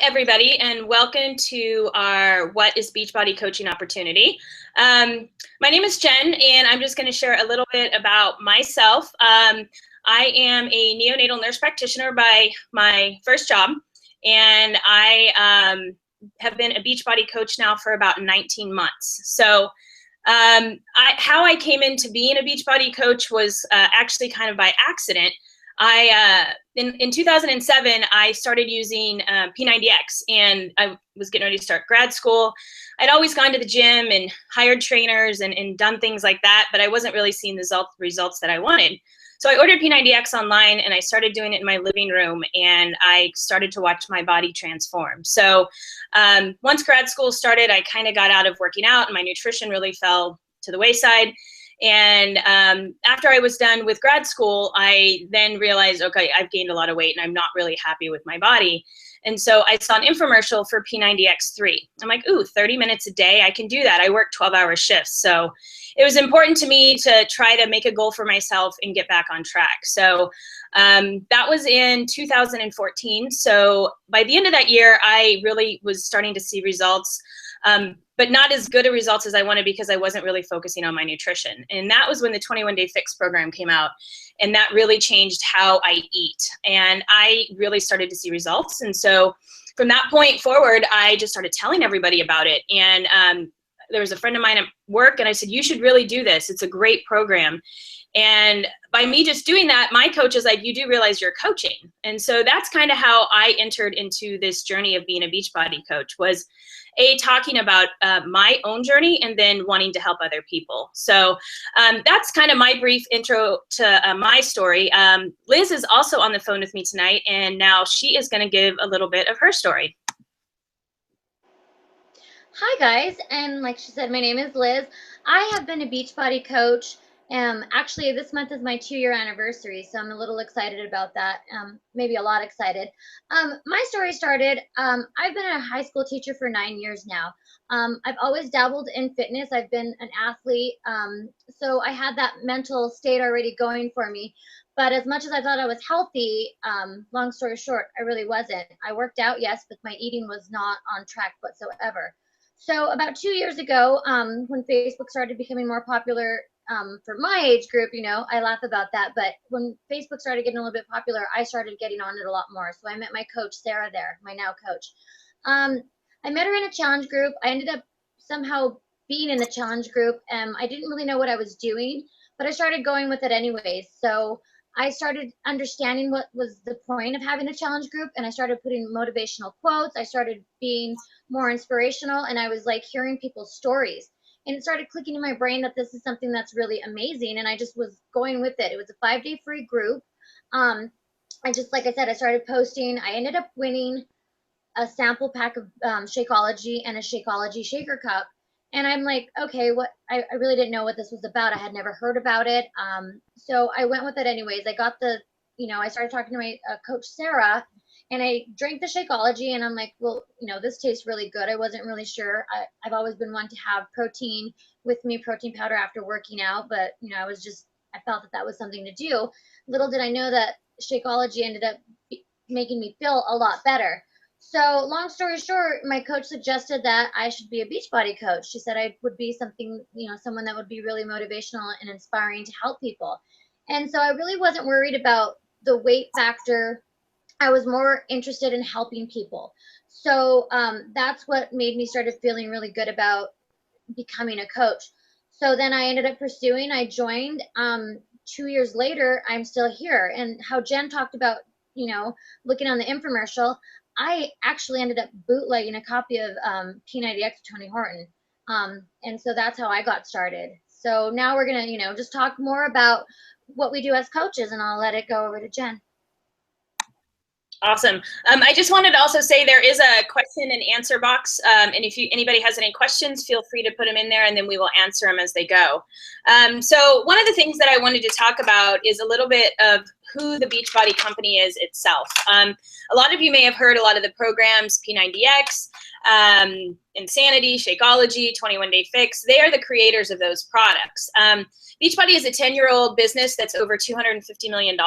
everybody, and welcome to our What is Beachbody Coaching Opportunity. My name is Jen, and I'm just going to share a little bit about myself. I am a neonatal nurse practitioner by my first job, and I have been a Beachbody coach now for about 19 months. So how I came into being a Beachbody coach was actually kind of by accident. In 2007, I started using P90X, and I was getting ready to start grad school. I'd always gone to the gym and hired trainers and done things like that, but I wasn't really seeing the results that I wanted. So I ordered P90X online, and I started doing it in my living room, and I started to watch my body transform. So once grad school started, I kind of got out of working out, and my nutrition really fell to the wayside. And after I was done with grad school, I then realized, okay, I've gained a lot of weight and I'm not really happy with my body. And so I saw an infomercial for P90X3. I'm like, ooh, 30 minutes a day, I can do that. I work 12-hour shifts. So it was important to me to try to make a goal for myself and get back on track. So that was in 2014. So by the end of that year, I really was starting to see results. But not as good of results as I wanted because I wasn't really focusing on my nutrition. And that was when the 21-Day Fix program came out. And that really changed how I eat. And I really started to see results. And so from that point forward, I just started telling everybody about it. And there was a friend of mine at work, and I said, you should really do this. It's a great program. And by me just doing that, my coach is like, you do realize you're coaching. And so that's kind of how I entered into this journey of being a Beachbody coach, was talking about my own journey and then wanting to help other people. So that's kind of my brief intro to my story. Liz is also on the phone with me tonight, and now she is going to give a little bit of her story. Hi guys, and like she said, my name is Liz. I have been a Beachbody coach. Actually, this month is my 2-year anniversary, so I'm a little excited about that. Maybe a lot excited. My story started, I've been a high school teacher for 9 years now. I've always dabbled in fitness. I've been an athlete, so I had that mental state already going for me. But as much as I thought I was healthy, long story short, I really wasn't. I worked out, yes, but my eating was not on track whatsoever. So about 2 years ago, when Facebook started becoming more popular, for my age group, you know, I laugh about that. But when Facebook started getting a little bit popular, I started getting on it a lot more. So I met my coach, Sarah, there, my now coach. I met her in a challenge group. I ended up somehow being in the challenge group. I didn't really know what I was doing, but I started going with it anyways. So I started understanding what was the point of having a challenge group, and I started putting motivational quotes. I started being more inspirational, and I was like hearing people's stories. And it started clicking in my brain that this is something that's really amazing. And I just was going with it. It was a 5-day free group. I just, like I said, I started posting. I ended up winning a sample pack of Shakeology and a Shakeology shaker cup. And I'm like, okay, what? I really didn't know what this was about. I had never heard about it. So I went with it anyways. I got I started talking to my coach, Sarah, and I drank the Shakeology, and I'm like, well, this tastes really good. I wasn't really sure. I've always been one to have protein with me, protein powder after working out, but I felt that was something to do. Little did I know that Shakeology ended up making me feel a lot better. So long story short, my coach suggested that I should be a Beachbody coach. She said I would be someone that would be really motivational and inspiring to help people. And so I really wasn't worried about the weight factor. I was more interested in helping people. So that's what made me started feeling really good about becoming a coach. So then I ended up pursuing, I joined. 2 years later, I'm still here. And how Jen talked about, looking on the infomercial, I actually ended up bootlegging a copy of P90X Tony Horton. And so that's how I got started. So now we're going to, just talk more about what we do as coaches, and I'll let it go over to Jen. Awesome. I just wanted to also say there is a question and answer box. And if anybody has any questions, feel free to put them in there, and then we will answer them as they go. So one of the things that I wanted to talk about is a little bit of who the Beachbody company is itself. A lot of you may have heard a lot of the programs, P90X, Insanity, Shakeology, 21-Day Fix. They are the creators of those products. Beachbody is a 10-year-old business that's over $250 million.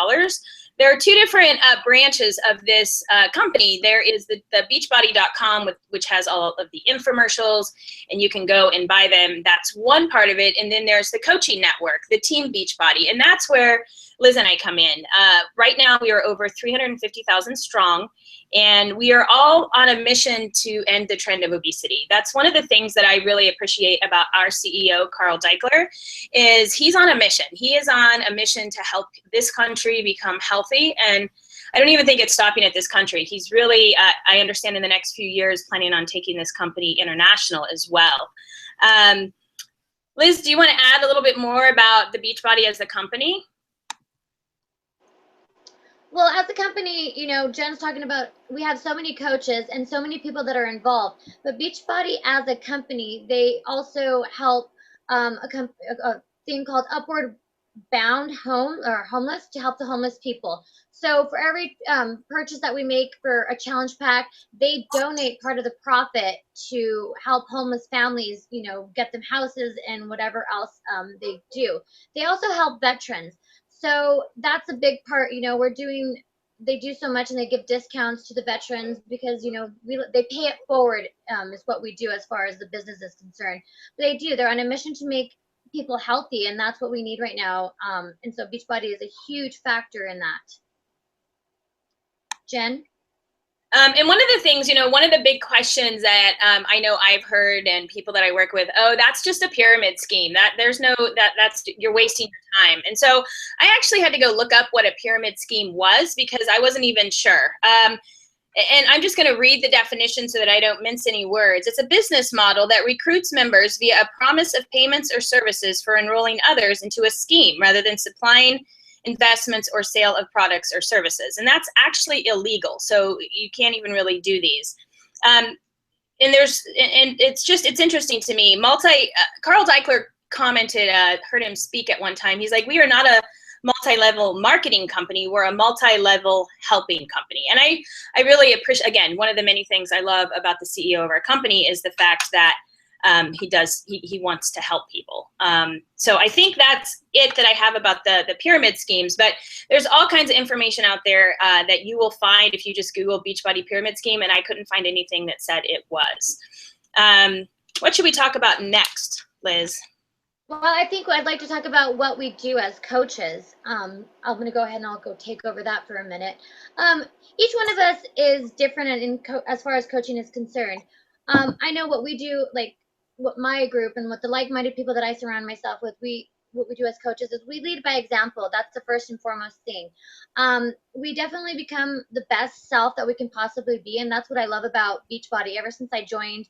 there are two different branches of this company. There is the beachbody.com, which has all of the infomercials, and you can go and buy them. That's one part of it. And then there's the coaching network, the Team Beachbody, and that's where Liz and I come in. Right now, we are over 350,000 strong, and we are all on a mission to end the trend of obesity. That's one of the things that I really appreciate about our CEO, Carl Deichler, is he's on a mission. He is on a mission to help this country become healthy, and I don't even think it's stopping at this country. He's really, I understand, in the next few years, planning on taking this company international as well. Liz, do you want to add a little bit more about the Beachbody as a company? Well, as a company, you know, Jen's talking about, we have so many coaches and so many people that are involved. But Beachbody as a company, they also help a thing called Upward Bound Home or Homeless, to help the homeless people. So for every purchase that we make for a challenge pack, they donate part of the profit to help homeless families, you know, get them houses and whatever else they do. They also help veterans. So that's a big part. You know, they do so much, and they give discounts to the veterans because, you know, they pay it forward is what we do as far as the business is concerned. But they're on a mission to make people healthy, and that's what we need right now. And so Beachbody is a huge factor in that. Jen? And one of the things, you know, one of the big questions that I know I've heard and people that I work with, oh, that's just a pyramid scheme. That's you're wasting your time. And so I actually had to go look up what a pyramid scheme was because I wasn't even sure. And I'm just going to read the definition so that I don't mince any words. It's a business model that recruits members via a promise of payments or services for enrolling others into a scheme rather than supplying investments or sale of products or services. And that's actually illegal. So you can't even really do these. And it's interesting to me. Carl Deichler commented, heard him speak at one time. He's like, we are not a multi-level marketing company. We're a multi-level helping company. And I really appreciate, again, one of the many things I love about the CEO of our company is the fact that he wants to help people. So I think that's it that I have about the pyramid schemes, but there's all kinds of information out there that you will find if you just Google Beachbody pyramid scheme, and I couldn't find anything that said it was. What should we talk about next, Liz? Well, I think I'd like to talk about what we do as coaches. I'm going to go ahead and I'll go take over that for a minute. Each one of us is different as far as coaching is concerned. I know what we do, like what my group and what the like-minded people that I surround myself with, what we do as coaches is we lead by example. That's the first and foremost thing. We definitely become the best self that we can possibly be, and that's what I love about Beachbody. Ever since I joined,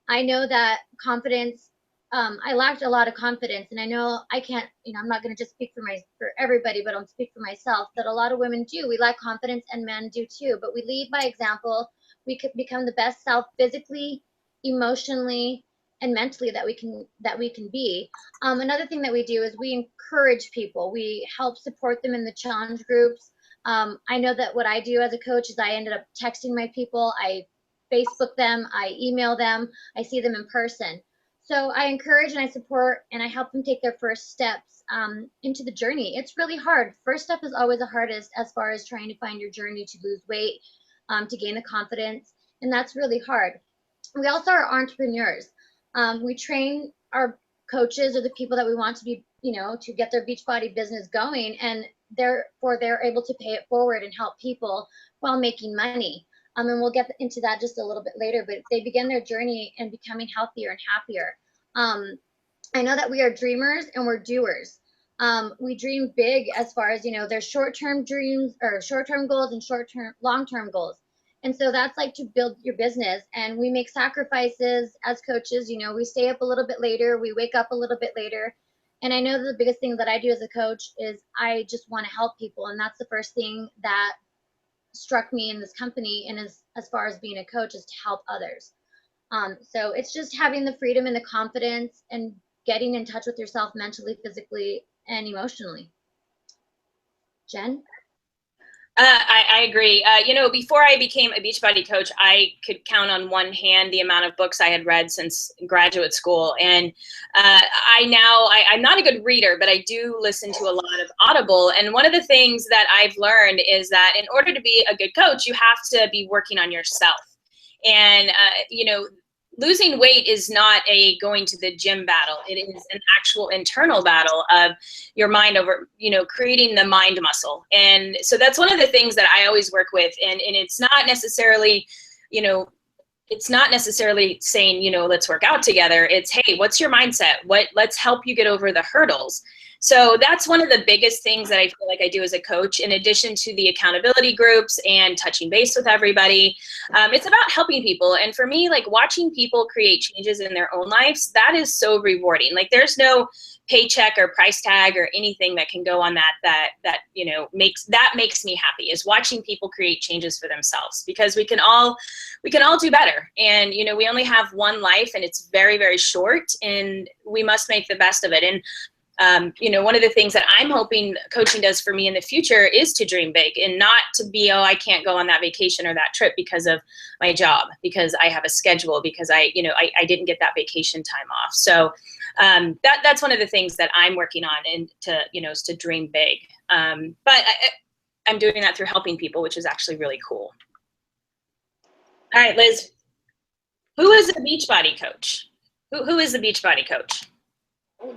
I know that confidence, I lacked a lot of confidence, and I know I can't, you know, I'm not going to just speak for everybody, but I'll speak for myself, that a lot of women do. We lack confidence, and men do too, but we lead by example. We could become the best self physically, emotionally, and mentally that we can be. Another thing that we do is we encourage people. We help support them in the challenge groups. I know that what I do as a coach is I ended up texting my people, I Facebook them, I email them, I see them in person. So I encourage and I support and I help them take their first steps into the journey. It's really hard. First step is always the hardest as far as trying to find your journey to lose weight, to gain the confidence, and that's really hard. We also are entrepreneurs. We train our coaches or the people that we want to be, you know, to get their Beachbody business going, and therefore they're able to pay it forward and help people while making money. And we'll get into that just a little bit later, but they begin their journey in becoming healthier and happier. I know that we are dreamers and we're doers. We dream big as far as, you know, there's short-term dreams or short-term goals and long-term goals. And so that's like to build your business, and we make sacrifices as coaches. You know, we stay up a little bit later, we wake up a little bit later. And I know that the biggest thing that I do as a coach is I just want to help people. And that's the first thing that struck me in this company, and as far as being a coach, is to help others. So it's just having the freedom and the confidence and getting in touch with yourself mentally, physically, and emotionally. Jen? I agree. Before I became a Beachbody coach, I could count on one hand the amount of books I had read since graduate school. And I'm not a good reader, but I do listen to a lot of Audible. And one of the things that I've learned is that in order to be a good coach, you have to be working on yourself. And, losing weight is not a going to the gym battle. It is an actual internal battle of your mind over, creating the mind muscle. And so that's one of the things that I always work with. And it's not necessarily, it's not necessarily saying, let's work out together. It's, hey, what's your mindset? Let's help you get over the hurdles. So that's one of the biggest things that I feel like I do as a coach, in addition to the accountability groups and touching base with everybody. It's about helping people. And for me, like watching people create changes in their own lives, that is so rewarding. Like there's no paycheck or price tag or anything that can go on that makes me happy, is watching people create changes for themselves, because we can all do better. And, we only have one life, and it's very, very short, and we must make the best of it. And one of the things that I'm hoping coaching does for me in the future is to dream big, and not to be, I can't go on that vacation or that trip because of my job, because I have a schedule, because I didn't get that vacation time off. So that's one of the things that I'm working on, and is to dream big. But I'm doing that through helping people, which is actually really cool. All right, Liz, who is a Beachbody coach? Who is the Beachbody coach?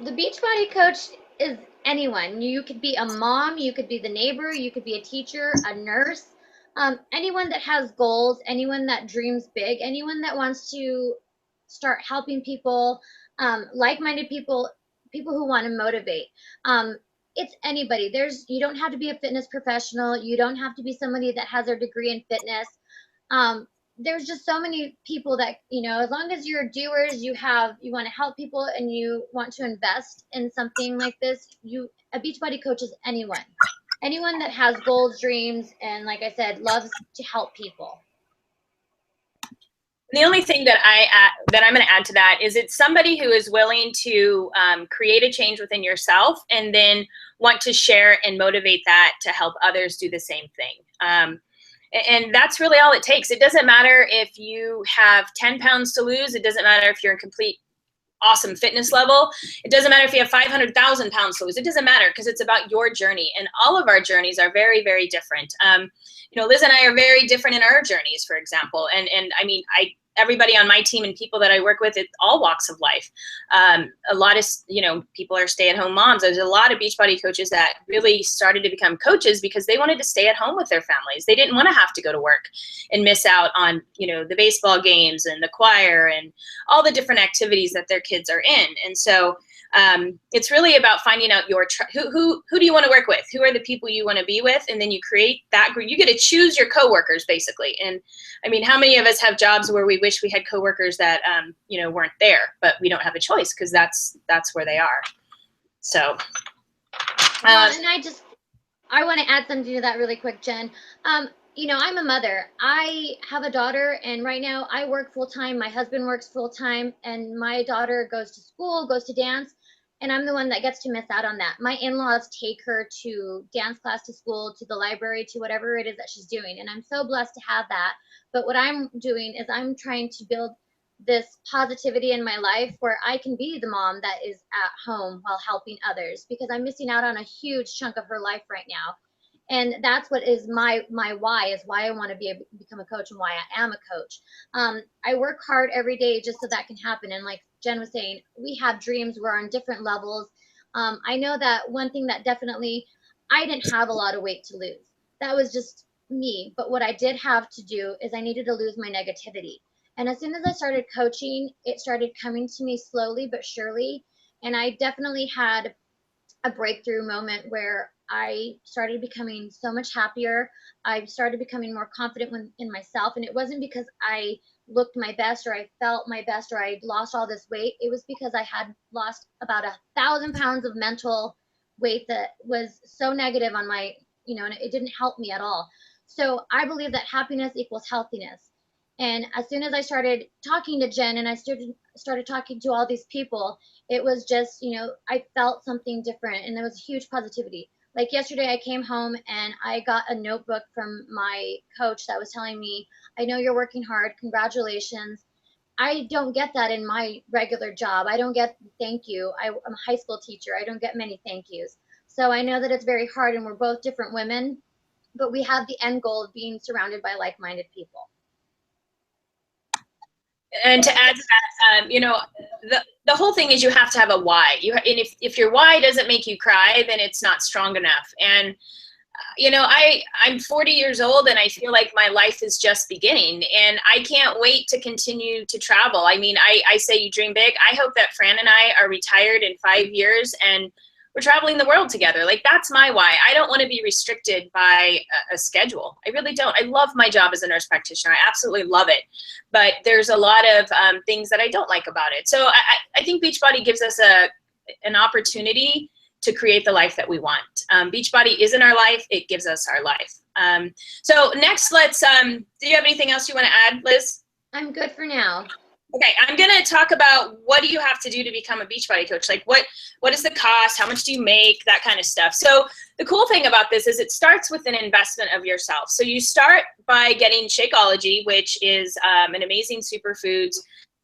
The Beachbody coach is anyone. You could be a mom, you could be the neighbor, you could be a teacher, a nurse, anyone that has goals, anyone that dreams big, anyone that wants to start helping people, like-minded people, people who want to motivate. It's anybody. You don't have to be a fitness professional. You don't have to be somebody that has a degree in fitness. There's just so many people that, as long as you're doers, you want to help people and you want to invest in something like this, a Beachbody coach is anyone that has goals, dreams, and like I said, loves to help people. The only thing that I'm going to add to that is it's somebody who is willing to create a change within yourself, and then want to share and motivate that to help others do the same thing. And that's really all it takes. It doesn't matter if you have 10 pounds to lose. It doesn't matter if you're in complete awesome fitness level. It doesn't matter if you have 500,000 pounds to lose. It doesn't matter, because it's about your journey. And all of our journeys are very, very different. Liz and I are very different in our journeys, for example. And I mean, everybody on my team and people that I work with, it's all walks of life. A lot of, people are stay-at-home moms. There's a lot of Beachbody coaches that really started to become coaches because they wanted to stay at home with their families. They didn't want to have to go to work and miss out on, the baseball games and the choir and all the different activities that their kids are in. And so it's really about finding out who do you want to work with? Who are the people you want to be with? And then you create that group. You get to choose your coworkers, basically. And I mean, how many of us have jobs where we wish we had coworkers that, weren't there, but we don't have a choice because that's where they are. So. And I want to add something to that really quick, Jen. I'm a mother. I have a daughter, and right now I work full time. My husband works full time, and my daughter goes to school, goes to dance, and I'm the one that gets to miss out on that. My in-laws take her to dance class, to school, to the library, to whatever it is that she's doing, and I'm so blessed to have that. But what I'm doing is I'm trying to build this positivity in my life where I can be the mom that is at home while helping others, because I'm missing out on a huge chunk of her life right now. And that's what is my why, is why I want to become a coach and why I am a coach. I work hard every day just so that can happen. And like Jen was saying, we have dreams. We're on different levels. I know that one thing that definitely, I didn't have a lot of weight to lose. That was just me. But what I did have to do is I needed to lose my negativity. And as soon as I started coaching, it started coming to me slowly but surely. And I definitely had a breakthrough moment where I started becoming so much happier. I started becoming more confident in myself. And it wasn't because I looked my best or I felt my best or I lost all this weight. It was because I had lost about 1,000 pounds of mental weight that was so negative on my, and it didn't help me at all. So I believe that happiness equals healthiness. And as soon as I started talking to Jen and I started talking to all these people, it was just, I felt something different, and there was huge positivity. Like yesterday, I came home and I got a notebook from my coach that was telling me, I know you're working hard. Congratulations. I don't get that in my regular job. I don't get thank you. I'm a high school teacher. I don't get many thank yous. So I know that it's very hard, and we're both different women, but we have the end goal of being surrounded by like-minded people. And to add to that, you know, the whole thing is you have to have a why. And if your why doesn't make you cry, then it's not strong enough. And you know, I'm 40 years old and I feel like my life is just beginning, and I can't wait to continue to travel. I mean, I say you dream big. I hope that Fran and I are retired in 5 years and we're traveling the world together. Like, that's my why. I don't want to be restricted by a schedule. I really don't. I love my job as a nurse practitioner. I absolutely love it. But there's a lot of things that I don't like about it. So I think Beachbody gives us an opportunity to create the life that we want. Beachbody isn't our life, it gives us our life. So next, let's, do you have anything else you want to add, Liz? I'm good for now. Okay, I'm gonna talk about what do you have to do to become a Beachbody coach? Like what is the cost? How much do you make? That kind of stuff. So the cool thing about this is it starts with an investment of yourself. So you start by getting Shakeology, which is an amazing superfoods.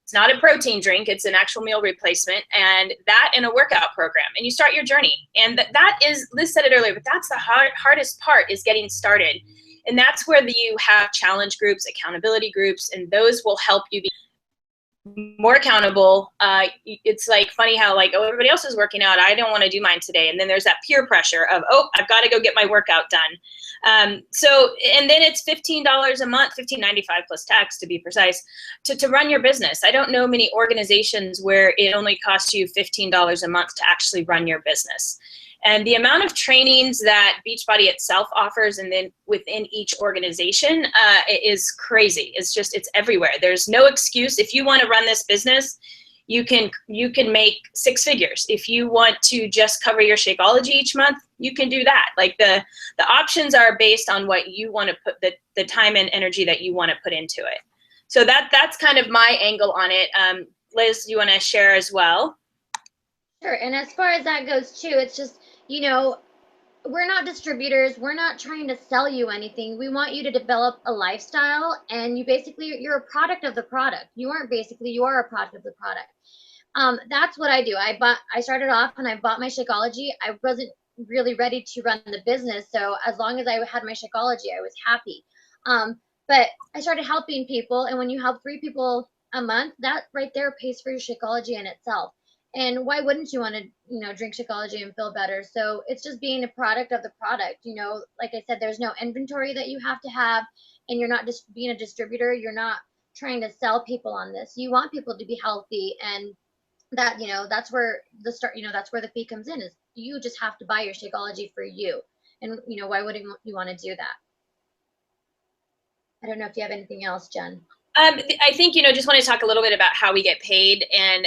It's not a protein drink, it's an actual meal replacement, and that in a workout program. And you start your journey. And that is, Liz said it earlier, but that's the hardest part, is getting started. And that's where you have challenge groups, accountability groups, and those will help you be more accountable. It's like funny how like, oh, everybody else is working out, I don't want to do mine today. And then there's that peer pressure of, oh, I've got to go get my workout done. So, and then it's $15 a month, $15.95 plus tax to be precise, to run your business. I don't know many organizations where it only costs you $15 a month to actually run your business. And the amount of trainings that Beachbody itself offers, and then within each organization, is crazy. It's everywhere. There's no excuse. If you want to run this business, you can make 6 figures. If you want to just cover your Shakeology each month, you can do that. Like the options are based on what you want to put, the time and energy that you want to put into it. So that's kind of my angle on it. Liz, you want to share as well? Sure. And as far as that goes too, it's just, you know, we're not distributors. We're not trying to sell you anything. We want you to develop a lifestyle, and you're a product of the product. You are a product of the product. That's what I do. I started off and I bought my Shakeology. I wasn't really ready to run the business. So as long as I had my Shakeology, I was happy. But I started helping people. And when you help 3 people a month, that right there pays for your Shakeology in itself. And why wouldn't you want to, drink Shakeology and feel better? So it's just being a product of the product. Like I said, there's no inventory that you have to have, and you're not just being a distributor. You're not trying to sell people on this. You want people to be healthy, and that, that's where that's where the fee comes in, is you just have to buy your Shakeology for you. And, why wouldn't you want to do that? I don't know if you have anything else, Jen. I think, just want to talk a little bit about how we get paid. And,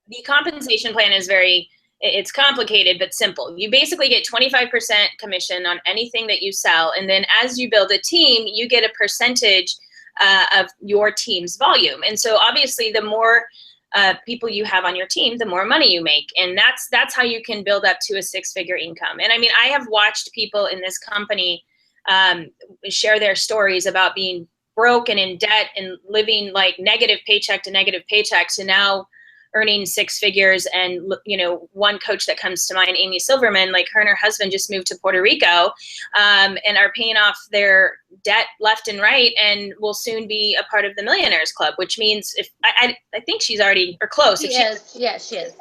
the compensation plan is it's complicated, but simple. You basically get 25% commission on anything that you sell. And then as you build a team, you get a percentage of your team's volume. And so obviously the more people you have on your team, the more money you make. And that's how you can build up to a 6-figure income. And I mean, I have watched people in this company share their stories about being broke and in debt and living like negative paycheck to negative paycheck to now earning 6 figures. And, one coach that comes to mind, Amy Silverman, like her and her husband just moved to Puerto Rico and are paying off their debt left and right, and will soon be a part of the Millionaires Club, which means I think she's already, or close. She is. Yes, she is.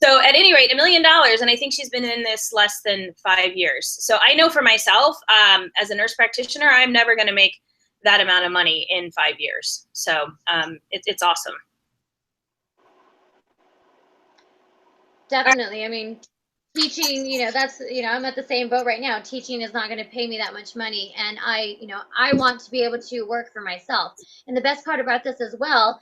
So at any rate, $1 million, and I think she's been in this less than 5 years. So I know for myself, as a nurse practitioner, I'm never going to make that amount of money in 5 years. So it's awesome. Definitely. I mean, teaching, I'm at the same boat right now. Teaching is not going to pay me that much money. And I want to be able to work for myself. And the best part about this as well,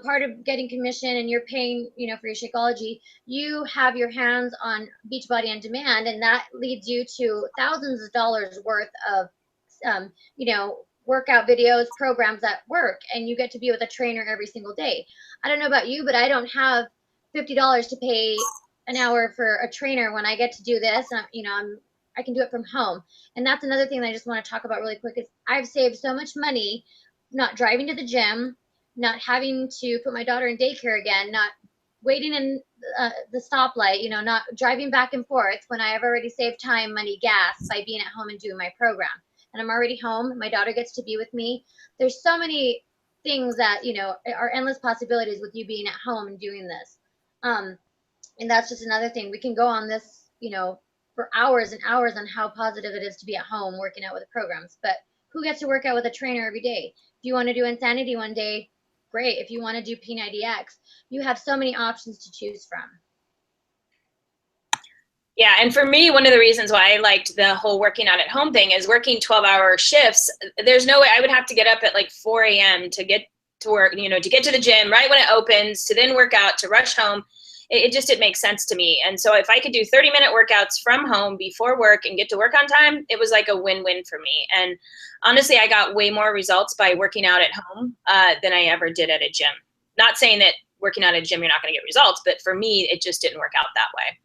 part of getting commission and you're paying, for your Shakeology, you have your hands on Beachbody on Demand, and that leads you to thousands of dollars worth of, workout videos, programs that work, and you get to be with a trainer every single day. I don't know about you, but I don't have $50 to pay an hour for a trainer when I get to do this. I can do it from home. And that's another thing that I just want to talk about really quick is I've saved so much money not driving to the gym, not having to put my daughter in daycare again, not waiting in the stoplight, not driving back and forth when I have already saved time, money, gas by being at home and doing my program. And I'm already home. My daughter gets to be with me. There's so many things that, are endless possibilities with you being at home and doing this. And that's just another thing. We can go on this, for hours and hours on how positive it is to be at home working out with the programs. But who gets to work out with a trainer every day? If you want to do Insanity one day, great. If you want to do P90X, you have so many options to choose from. Yeah, and for me, one of the reasons why I liked the whole working out at home thing is working 12-hour shifts. There's no way I would have to get up at like 4 a.m. to get to work, to get to the gym right when it opens, to then work out, to rush home. It just didn't make sense to me. And so if I could do 30-minute workouts from home before work and get to work on time, it was like a win-win for me. And honestly, I got way more results by working out at home than I ever did at a gym. Not saying that working out at a gym, you're not going to get results, but for me, it just didn't work out that way.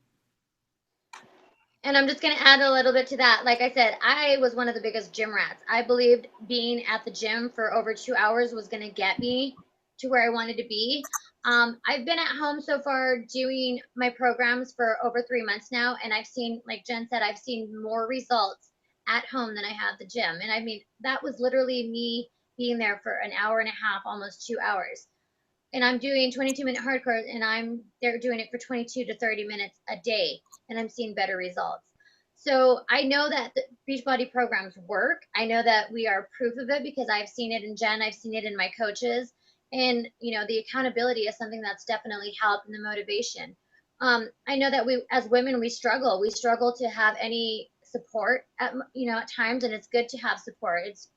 And I'm just going to add a little bit to that. Like I said, I was one of the biggest gym rats. I believed being at the gym for over 2 hours was going to get me to where I wanted to be. I've been at home so far doing my programs for over 3 months now. And I've seen, like Jen said, I've seen more results at home than I have at the gym. And I mean, that was literally me being there for an hour and a half, almost 2 hours. And I'm doing 22-minute hardcore, and they're doing it for 22 to 30 minutes a day, and I'm seeing better results. So I know that the Beachbody programs work. I know that we are proof of it because I've seen it in Jen, I've seen it in my coaches, and the accountability is something that's definitely helped in the motivation. I know that we, as women, we struggle to have any support at times, and it's good to have support. It's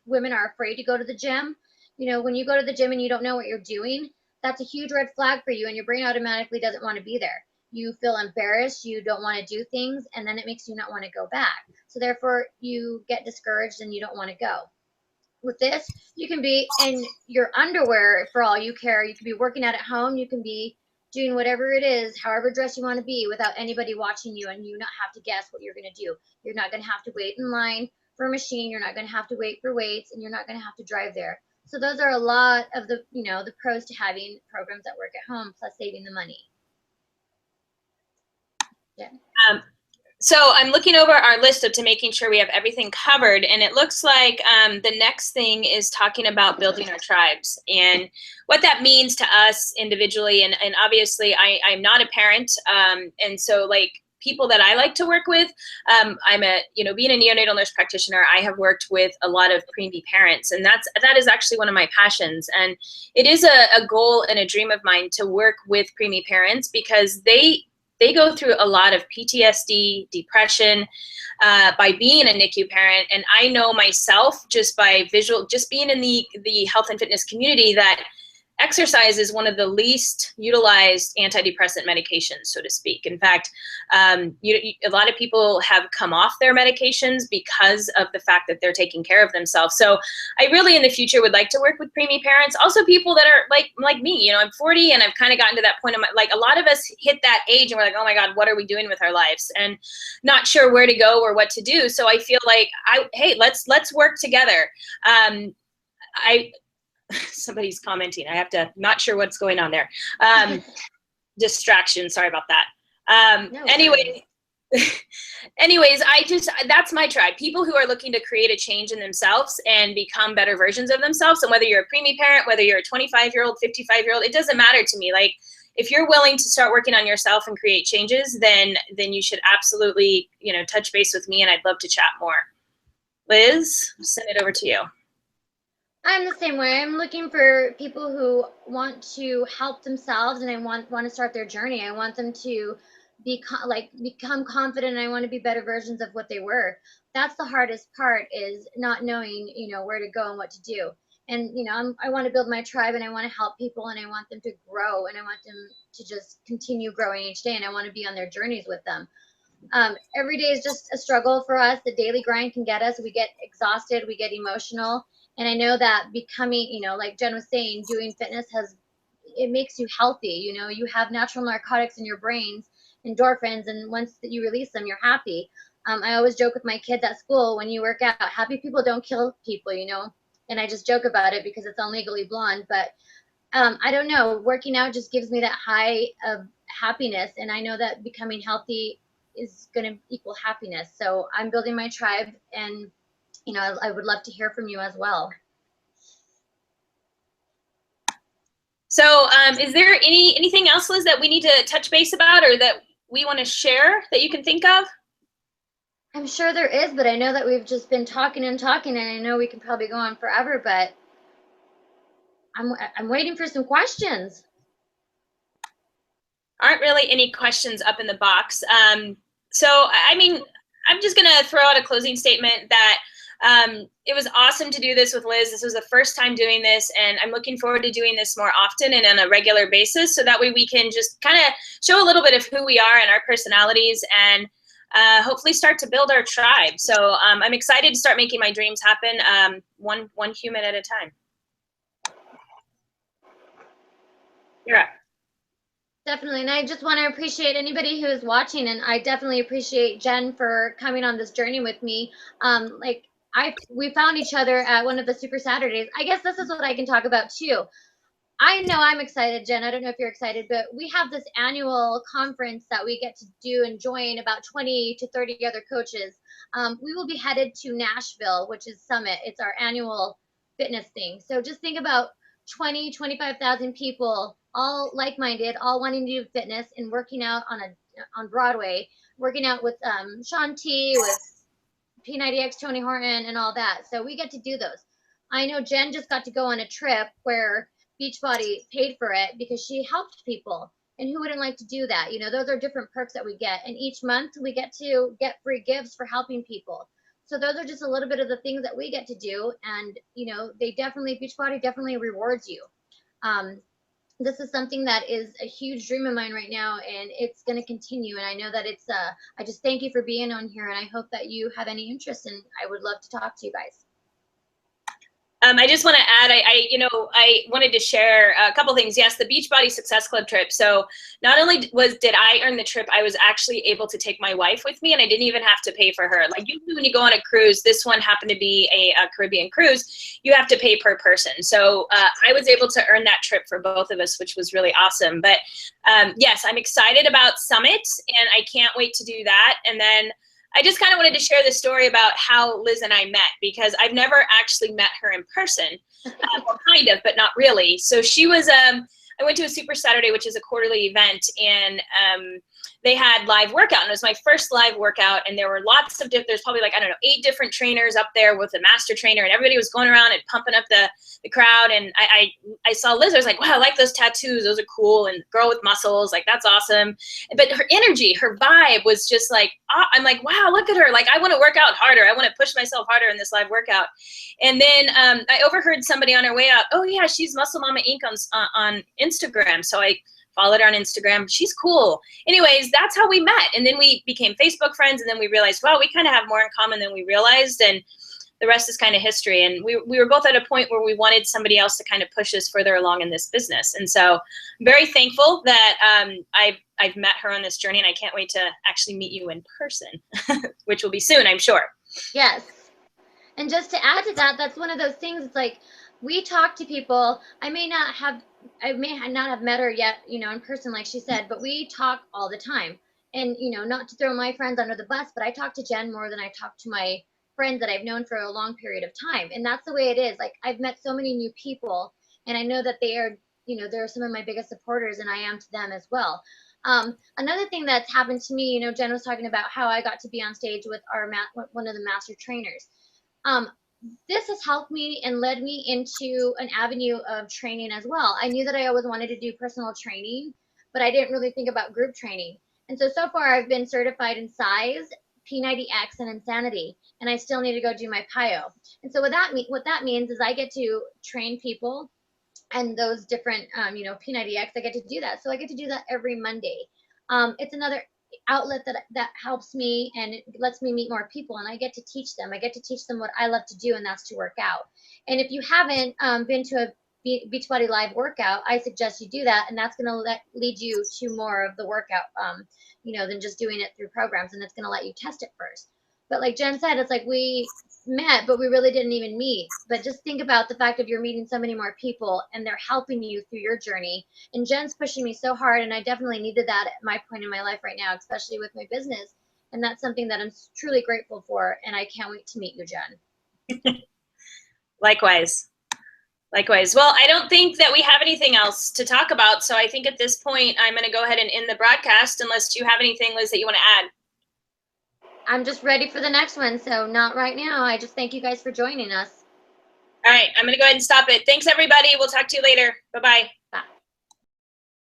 women are afraid to go to the gym. When you go to the gym and you don't know what you're doing, that's a huge red flag for you, and your brain automatically doesn't want to be there. You feel embarrassed, you don't want to do things, and then it makes you not want to go back. So therefore, you get discouraged and you don't want to go. With this, you can be in your underwear for all you care. You can be working out at home. You can be doing whatever it is, however dressed you want to be, without anybody watching you, and you not have to guess what you're going to do. You're not going to have to wait in line for a machine. You're not going to have to wait for weights, and you're not going to have to drive there. So those are a lot of the, the pros to having programs that work at home, plus saving the money. Yeah. So I'm looking over our list to making sure we have everything covered, and it looks like the next thing is talking about building our tribes and what that means to us individually. And obviously, I'm not a parent, and so like people that I like to work with, I'm being a neonatal nurse practitioner, I have worked with a lot of preemie parents, and that is actually one of my passions. And it is a goal and a dream of mine to work with preemie parents because they go through a lot of PTSD, depression, by being a NICU parent. And I know myself just by just being in the health and fitness community that exercise is one of the least utilized antidepressant medications, so to speak. In fact, a lot of people have come off their medications because of the fact that they're taking care of themselves. So I really, in the future, would like to work with preemie parents, also people that are like me. I'm 40 and I've kind of gotten to that point of like a lot of us hit that age and we're like, oh my God, what are we doing with our lives? And not sure where to go or what to do. So I feel like, hey, let's work together. Somebody's commenting. Not sure what's going on there. Distraction. Sorry about that. No, anyways, that's my tribe. People who are looking to create a change in themselves and become better versions of themselves. And whether you're a preemie parent, whether you're a 25-year-old, 55-year-old, it doesn't matter to me. Like, if you're willing to start working on yourself and create changes, then you should absolutely, touch base with me, and I'd love to chat more. Liz, I'll send it over to you. I'm the same way. I'm looking for people who want to help themselves, and I want to start their journey. I want them to become confident. I want to be better versions of what they were. That's the hardest part, is not knowing, where to go and what to do. And, I want to build my tribe, and I want to help people, and I want them to grow, and I want them to just continue growing each day, and I want to be on their journeys with them. Every day is just a struggle for us. The daily grind can get us. We get exhausted. We get emotional. And I know that becoming, like Jen was saying, doing fitness has it makes you healthy. You know, you have natural narcotics in your brains, endorphins, and once that you release them, you're happy. I always joke with my kids at school, when you work out, happy people don't kill people, you know, and I just joke about it because it's on Legally Blonde. But I don't know, working out just gives me that high of happiness, and I know that becoming healthy is going to equal happiness. So I'm building my tribe, and you know, I would love to hear from you as well. So is there anything else, Liz, that we need to touch base about or that we want to share that you can think of? I'm sure there is, but I know that we've just been talking and talking, and I know we can probably go on forever, but I'm waiting for some questions. Aren't really any questions up in the box. So, I mean, I'm just going to throw out a closing statement that it was awesome to do this with Liz. This was the first time doing this, and I'm looking forward to doing this more often and on a regular basis, so that way we can just kind of show a little bit of who we are and our personalities, and hopefully start to build our tribe. So I'm excited to start making my dreams happen, one human at a time. You're up. Definitely, and I just want to appreciate anybody who is watching, and I definitely appreciate Jen for coming on this journey with me. We found each other at one of the Super Saturdays. I guess this is what I can talk about too. I know I'm excited, Jen. I don't know if you're excited, but we have this annual conference that we get to do and join about 20 to 30 other coaches. We will be headed to Nashville, which is Summit. It's our annual fitness thing. So just think about 25,000 people, all like-minded, all wanting to do fitness and working out on Broadway, working out with Sean T, with P90X, Tony Horton, and all that. So we get to do those. I know Jen just got to go on a trip where Beachbody paid for it because she helped people. And who wouldn't like to do that? You know, those are different perks that we get. And each month we get to get free gifts for helping people. So those are just a little bit of the things that we get to do. And, you know, Beachbody definitely rewards you. This is something that is a huge dream of mine right now, and it's going to continue. And I know that I just thank you for being on here, and I hope that you have any interest, and I would love to talk to you guys. I just want to add, I wanted to share a couple things. Yes, the Beachbody Success Club trip. So not only did I earn the trip, I was actually able to take my wife with me, and I didn't even have to pay for her. Like usually when you go on a cruise, this one happened to be a Caribbean cruise, you have to pay per person. So I was able to earn that trip for both of us, which was really awesome. But yes, I'm excited about Summit, and I can't wait to do that. And then I just kind of wanted to share the story about how Liz and I met, because I've never actually met her in person. Well, kind of, but not really. So she was, I went to a Super Saturday, which is a quarterly event, and they had live workout, and it was my first live workout, and there were lots of there's probably like, I don't know, 8 different trainers up there with a master trainer, and everybody was going around and pumping up the crowd, and I saw Liz. I was like, wow, I like those tattoos. Those are cool, and girl with muscles, like that's awesome. But her energy, her vibe was just like, I'm like, wow, look at her. Like I want to work out harder. I want to push myself harder in this live workout. And then I overheard somebody on her way out, oh yeah, she's Muscle Mama Inc. on Instagram. So I followed her on Instagram. She's cool. Anyways, that's how we met. And then we became Facebook friends, and then we realized, wow, we kind of have more in common than we realized. And the rest is kind of history. And we were both at a point where we wanted somebody else to kind of push us further along in this business. And so I'm very thankful that I've met her on this journey, and I can't wait to actually meet you in person, which will be soon, I'm sure. Yes. And just to add to that, that's one of those things. It's like we talk to people. I may not have met her yet, you know, in person, like she said, but we talk all the time. And, you know, not to throw my friends under the bus, but I talk to Jen more than I talk to my friends that I've known for a long period of time. And that's the way it is. Like I've met so many new people, and I know that they are, you know, they're some of my biggest supporters, and I am to them as well. Another thing that's happened to me, you know, Jen was talking about how I got to be on stage with one of the master trainers. This has helped me and led me into an avenue of training as well. I knew that I always wanted to do personal training, but I didn't really think about group training. And so far I've been certified in size, P90X, and Insanity, and I still need to go do my PIO. And so what that means is I get to train people, and those different, you know, P90X, I get to do that. So I get to do that every Monday. It's another outlet that helps me, and it lets me meet more people, and I get to teach them. I get to teach them what I love to do, and that's to work out. And if you haven't been to Beachbody Live workout, I suggest you do that, and that's going to lead you to more of the workout, than just doing it through programs, and it's going to let you test it first. But like Jen said, it's like we met, but we really didn't even meet. But just think about the fact of you're meeting so many more people, and they're helping you through your journey. And Jen's pushing me so hard, and I definitely needed that at my point in my life right now, especially with my business. And that's something that I'm truly grateful for, and I can't wait to meet you, Jen. Likewise. Likewise. Well, I don't think that we have anything else to talk about. So I think at this point, I'm going to go ahead and end the broadcast unless you have anything, Liz, that you want to add. I'm just ready for the next one. So not right now. I just thank you guys for joining us. All right. I'm going to go ahead and stop it. Thanks, everybody. We'll talk to you later. Bye-bye. Bye.